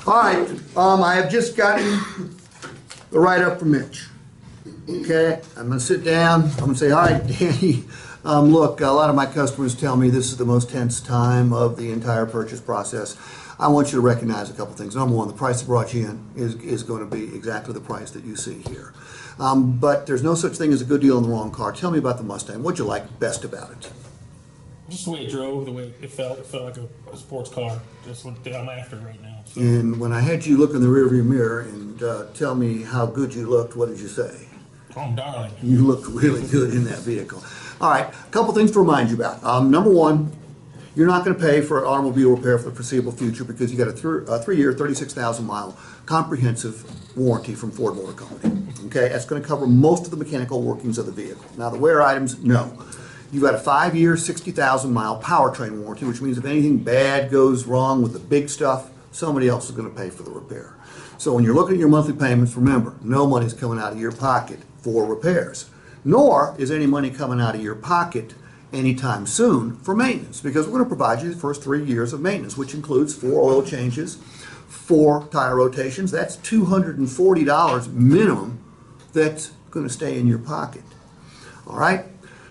All right, I have just gotten the write-up from Mitch. Okay, I'm going to sit down. I'm going to say, all right, Danny, look, a lot of my customers tell me this is the most tense time of the entire purchase process. I want you to recognize a couple things. Number one, the price that brought you in is going to be exactly the price that you see here. But there's no such thing as a good deal on the wrong car. Tell me about the Mustang. What'd you like best about it? Just the way it drove, the way it felt like a sports car. That's what I'm after right now. So. And when I had you look in the rearview mirror and tell me how good you looked, what did you say? Oh, darling. You looked really good in that vehicle. All right, a couple things to remind you about. Number one, you're not going to pay for automobile repair for the foreseeable future because you got a 3-year, 36,000-mile comprehensive warranty from Ford Motor Company. Okay, that's going to cover most of the mechanical workings of the vehicle. Now, the wear items, no. You've got a 5-year, 60,000-mile powertrain warranty, which means if anything bad goes wrong with the big stuff, somebody else is going to pay for the repair. So when you're looking at your monthly payments, remember, no money's coming out of your pocket for repairs, nor is any money coming out of your pocket anytime soon for maintenance, because we're going to provide you the first 3 years of maintenance, which includes 4 oil changes, 4 tire rotations. That's $240 minimum that's going to stay in your pocket. All right?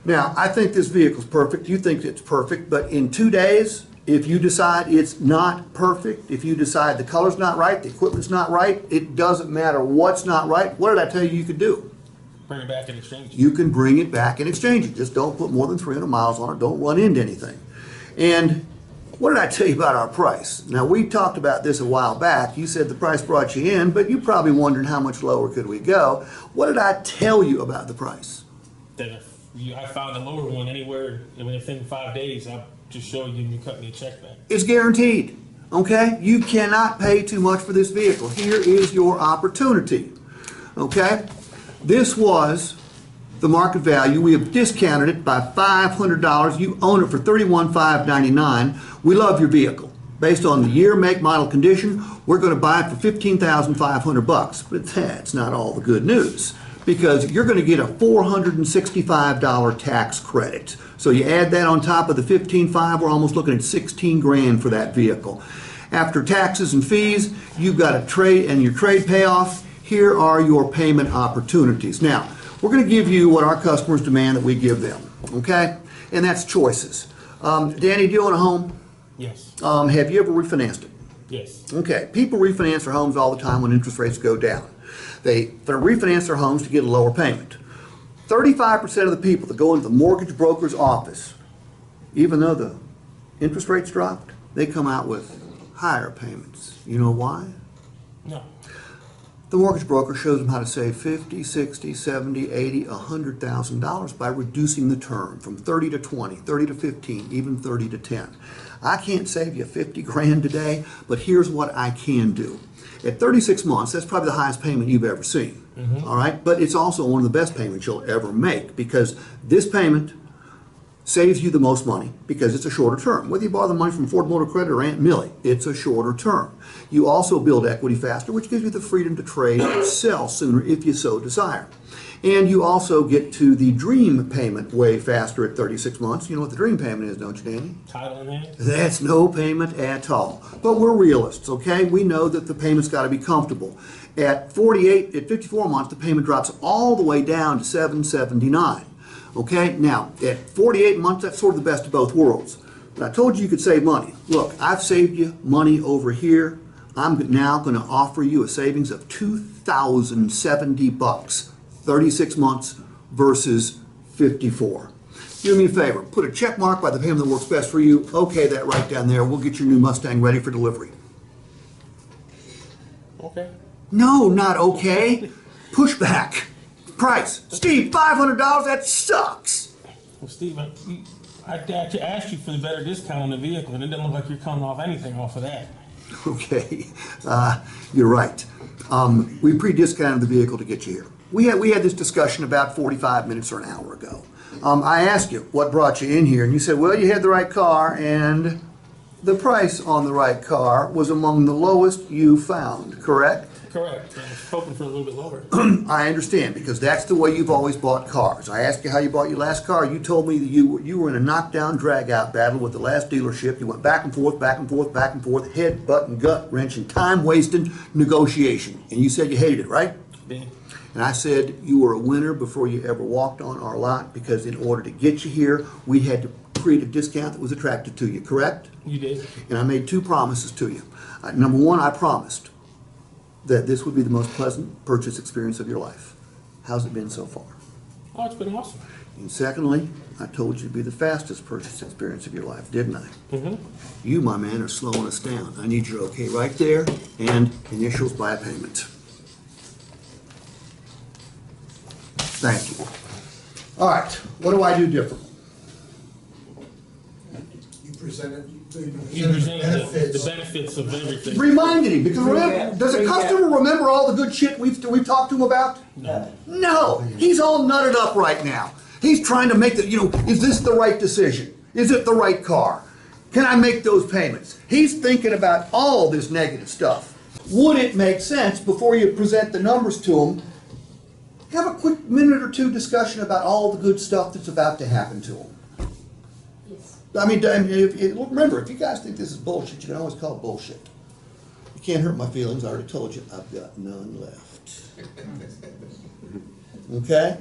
Now, I think this vehicle's perfect. You think it's perfect, but in 2 days, if you decide it's not perfect, if you decide the color's not right, the equipment's not right, it doesn't matter what's not right. What did I tell you could do? Bring it back and exchange it. You can bring it back and exchange it. Just don't put more than 300 miles on it. Don't run into anything. And what did I tell you about our price? Now, we talked about this a while back. You said the price brought you in, but you probably wondered how much lower could we go. What did I tell you about the price? That if I found a lower one anywhere within 5 days, I'll just show you and you cut me a check back. It's guaranteed. Okay? You cannot pay too much for this vehicle. Here is your opportunity. Okay? This was the market value. We have discounted it by $500. You own it for $31,599. We love your vehicle. Based on the year, make, model, condition, we're going to buy it for $15,500. But that's not all the good news, because you're going to get a $465 tax credit. So you add that on top of the $15,500, we're almost looking at 16 grand for that vehicle. After taxes and fees, you've got a trade and your trade payoff. Here are your payment opportunities. Now, we're going to give you what our customers demand that we give them, okay? And that's choices. Danny, do you own a home? Yes. Have you ever refinanced it? Yes. Okay. People refinance their homes all the time when interest rates go down. They refinance their homes to get a lower payment. 35% of the people that go into the mortgage broker's office, even though the interest rates dropped, they come out with higher payments. You know why? No. The mortgage broker shows them how to save $50,000, $60,000, $70,000, $80,000, $100,000 by reducing the term from 30 to 20, 30 to 15, even 30 to 10. I can't save you 50 grand today, but here's what I can do. At 36 months, that's probably the highest payment you've ever seen. All right? But it's also one of the best payments you'll ever make, because this payment saves you the most money because it's a shorter term. Whether you borrow the money from Ford Motor Credit or Aunt Millie, it's a shorter term. You also build equity faster, which gives you the freedom to trade or sell sooner if you so desire. And you also get to the dream payment way faster at 36 months. You know what the dream payment is, don't you, Danny? Title in hand? That's no payment at all. But we're realists, okay? We know that the payment's got to be comfortable. At 54 months, the payment drops all the way down to $779. Okay, now at 48 months, that's sort of the best of both worlds. But I told you could save money. Look, I've saved you money over here. I'm now going to offer you a savings of $2,070, 36 months versus 54. Do me a favor, put a check mark by the payment that works best for you. Okay, that right down there. We'll get your new Mustang ready for delivery. Okay. No, not okay. Pushback. Price. Steve, $500, that sucks. Well, Steve, I actually asked you for the better discount on the vehicle, and it doesn't look like you're coming off anything off of that. Okay, you're right. We pre-discounted the vehicle to get you here. We had this discussion about 45 minutes or an hour ago. I asked you what brought you in here, and you said, well, you had the right car, and the price on the right car was among the lowest you found, correct? Correct. I was hoping for a little bit lower. I understand, because that's the way you've always bought cars. I asked you how you bought your last car. You told me that you were in a knockdown, drag-out battle with the last dealership. You went back and forth, back and forth, back and forth, head, butt, and gut wrenching, time-wasting negotiation. And you said you hated it, right? Yeah. And I said you were a winner before you ever walked on our lot, because in order to get you here, we had to create a discount that was attractive to you, correct? You did. And I made two promises to you. Number one, I promised that this would be the most pleasant purchase experience of your life. How's it been so far? Oh, it's been awesome. And secondly, I told you it'd be the fastest purchase experience of your life, didn't I? Mm-hmm. You, my man, are slowing us down. I need your okay right there and initials by a payment. Thank you. All right, what do I do different? You presented You presented the benefits of everything. Reminded him, because remember, does a customer remember all the good shit we've talked to him about? No. No, he's all nutted up right now. He's trying to make is this the right decision? Is it the right car? Can I make those payments? He's thinking about all this negative stuff. Would it make sense, before you present the numbers to him, have a quick minute or two discussion about all the good stuff that's about to happen to him? I mean, remember, if you guys think this is bullshit, you can always call it bullshit. You can't hurt my feelings. I already told you I've got none left. Okay?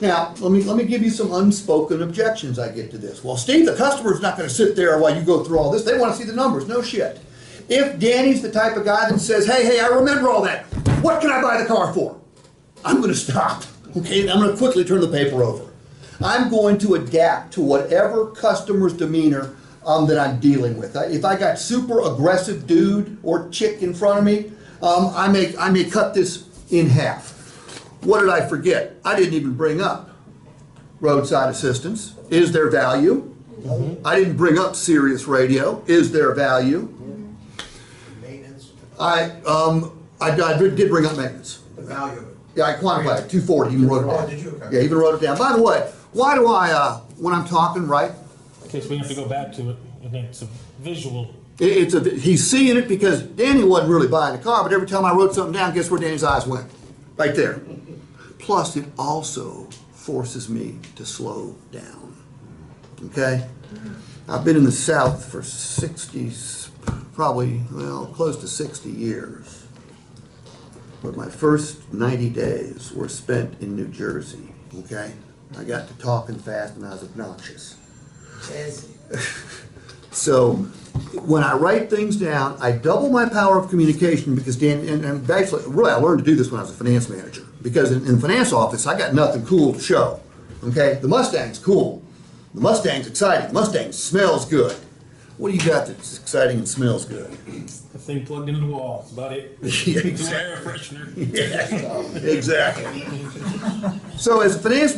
Now, let me give you some unspoken objections I get to this. Well, Steve, the customer's not going to sit there while you go through all this. They want to see the numbers. No shit. If Danny's the type of guy that says, hey, I remember all that. What can I buy the car for? I'm going to stop. Okay? I'm going to quickly turn the paper over. I'm going to adapt to whatever customer's demeanor that I'm dealing with. If I got super aggressive dude or chick in front of me, I may cut this in half. What did I forget? I didn't even bring up roadside assistance. Is there value? Mm-hmm. I didn't bring up Sirius radio. Is there value? maintenance, I did bring up maintenance. the value of it. Yeah, I quantified it, 240, even wrote it down. Oh, did you? Okay. Yeah, even wrote it down. By the way, why do I, when I'm talking, right? In case we have to go back to it, and it's a visual. He's seeing it, because Danny wasn't really buying the car, but every time I wrote something down, guess where Danny's eyes went? Right there. Plus, it also forces me to slow down. Okay? I've been in the South for close to 60 years. But my first 90 days were spent in New Jersey. Okay? I got to talking fast and I was obnoxious. So when I write things down, I double my power of communication, because and actually, really, I learned to do this when I was a finance manager. Because in the finance office, I got nothing cool to show. Okay? The Mustang's cool. The Mustang's exciting. The Mustang smells good. What do you got that's exciting and smells good? The thing plugged into the wall. That's about it. Yeah, It's an air freshener. Yeah, exactly. So as a finance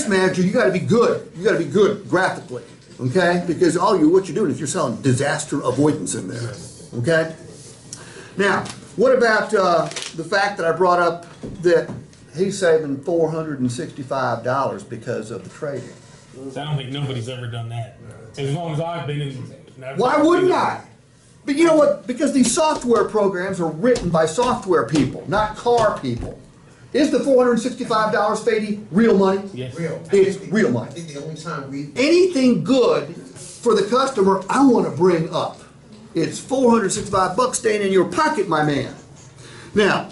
manager, you got to be good. You got to be good graphically, okay? Because what you're doing is you're selling disaster avoidance in there, okay? Now, what about the fact that I brought up that he's saving $465 because of the trading? I don't think nobody's ever done that. As long as I've been in. Why wouldn't I? But you know what? Because these software programs are written by software people, not car people. Is the $465, Fady, real money? Yes. Real. It's real money. I think the only time we. Anything good for the customer, I want to bring up. It's $465 staying in your pocket, my man. Now,